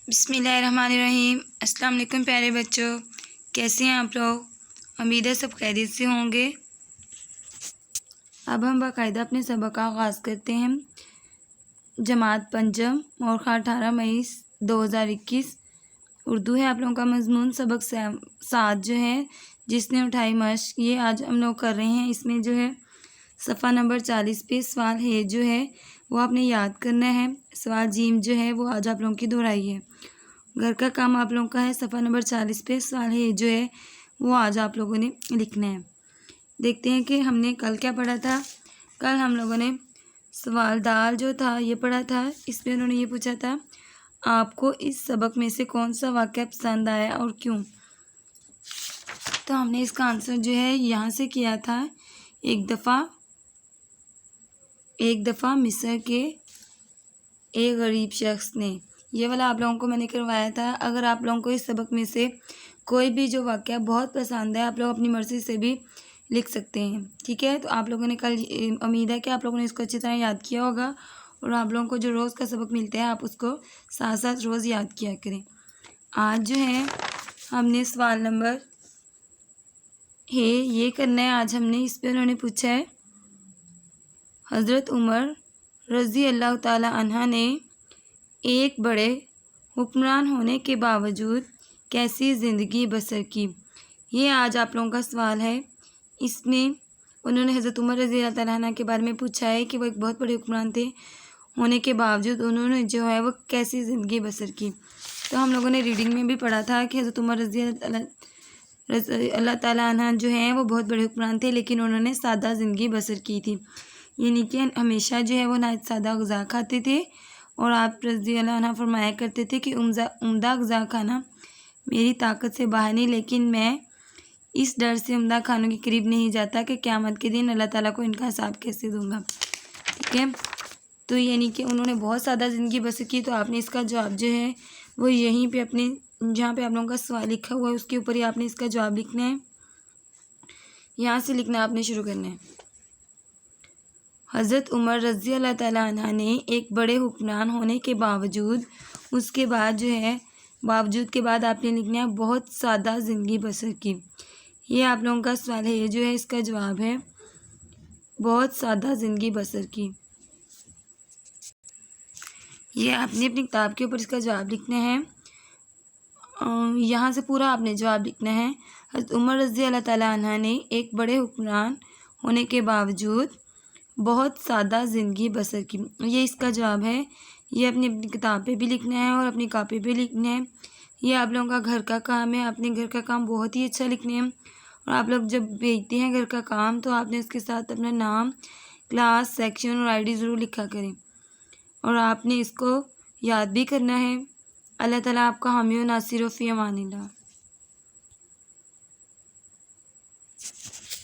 بسم اللہ الرحمن الرحیم۔ السلام علیکم پیارے بچوں، کیسے ہیں آپ لوگ؟ امید ہے سب خیریت سے ہوں گے۔ اب ہم باقاعدہ اپنے سبق کا آغاز کرتے ہیں۔ جماعت پنجم مورخہ 18 مئی 2021 اردو ہے آپ لوگوں کا مضمون۔ سبق 7 جو ہے جس نے اٹھائی مشق، یہ آج ہم لوگ کر رہے ہیں۔ اس میں جو ہے صفحہ نمبر 40 پہ سوال ہے جو ہے وہ آپ نے یاد کرنا ہے۔ سوال جیم جو ہے وہ آج آپ لوگوں کی دہرائی ہے۔ گھر کا کام آپ لوگوں کا ہے صفحہ نمبر 40 پہ سوال ہے جو ہے وہ آج آپ لوگوں نے لکھنا ہے۔ دیکھتے ہیں کہ ہم نے کل کیا پڑھا تھا۔ کل ہم لوگوں نے سوال دال جو تھا یہ پڑھا تھا۔ اس میں انہوں نے یہ پوچھا تھا آپ کو اس سبق میں سے کون سا واقعہ پسند آیا اور کیوں؟ تو ہم نے اس کا آنسر جو ہے یہاں سے کیا تھا۔ ایک دفعہ مصر کے ایک غریب شخص نے، یہ والا آپ لوگوں کو میں نے کروایا تھا۔ اگر آپ لوگوں کو اس سبق میں سے کوئی بھی جو واقعہ بہت پسند ہے آپ لوگ اپنی مرضی سے بھی لکھ سکتے ہیں، ٹھیک ہے؟ تو آپ لوگوں نے کل امید ہے کہ آپ لوگوں نے اس کو اچھی طرح یاد کیا ہوگا، اور آپ لوگوں کو جو روز کا سبق ملتا ہے آپ اس کو ساتھ ساتھ روز یاد کیا کریں۔ آج جو ہے ہم نے سوال نمبر یہ کرنا ہے۔ آج ہم نے اس پہ انہوں نے پوچھا ہے حضرت عمر رضی اللہ تعالی عنہ نے ایک بڑے حکمران ہونے کے باوجود کیسی زندگی بسر کی؟ یہ آج آپ لوگوں کا سوال ہے۔ اس میں انہوں نے حضرت عمر رضی اللہ تعالیٰ عنہ کے بارے میں پوچھا ہے کہ وہ ایک بہت بڑے حکمران تھے، ہونے کے باوجود انہوں نے جو ہے وہ کیسی زندگی بسر کی۔ تو ہم لوگوں نے ریڈنگ میں بھی پڑھا تھا کہ حضرت عمر رضی اللہ تعالیٰ عنہ جو ہیں وہ بہت بڑے حکمران تھے، لیکن انہوں نے سادہ زندگی بسر کی تھی، یعنی کہ ہمیشہ جو ہے وہ نہایت سادہ غذا کھاتے تھے، اور آپ رضی اللہ عنہ فرمایا کرتے تھے کہ عمدہ غذا کھانا میری طاقت سے باہر نہیں، لیکن میں اس ڈر سے عمدہ کھانوں کے قریب نہیں جاتا کہ قیامت کے دن اللہ تعالیٰ کو ان کا حساب کیسے دوں گا، ٹھیک ہے؟ تو یعنی کہ انہوں نے بہت سادہ زندگی بسر کی۔ تو آپ نے اس کا جواب جو ہے وہ یہیں پہ اپنے جہاں پہ آپ لوگوں کا سوال لکھا ہوا ہے اس کے اوپر ہی آپ نے اس کا جواب لکھنا ہے، یہاں سے لکھنا آپ نے شروع کرنا ہے۔ حضرت عمر رضی اللہ تعالیٰ عنہ نے ایک بڑے حکمران ہونے کے باوجود، اس کے بعد جو ہے باوجود کے بعد آپ نے لکھنا ہے بہت سادہ زندگی بسر کی۔ یہ آپ لوگوں کا سوال ہے، یہ جو ہے اس کا جواب ہے بہت سادہ زندگی بسر کی۔ یہ آپ نے اپنی کتاب کے اوپر اس کا جواب لکھنا ہے، یہاں سے پورا آپ نے جواب لکھنا ہے۔ حضرت عمر رضی اللہ تعالیٰ عنہ نے ایک بڑے حکمران ہونے کے باوجود بہت سادہ زندگی بسر کی، یہ اس کا جواب ہے۔ یہ اپنی کتاب پہ بھی لکھنا ہے اور اپنی کاپی پہ لکھنا ہے۔ یہ آپ لوگوں کا گھر کا کام ہے، اپنے گھر کا کام بہت ہی اچھا لکھنا ہے، اور آپ لوگ جب بھیجتے ہیں گھر کا کام تو آپ نے اس کے ساتھ اپنا نام، کلاس، سیکشن اور ID ضرور لکھا کریں، اور آپ نے اس کو یاد بھی کرنا ہے۔ اللہ تعالیٰ آپ کا حامی و ناصر و فی امان اللہ۔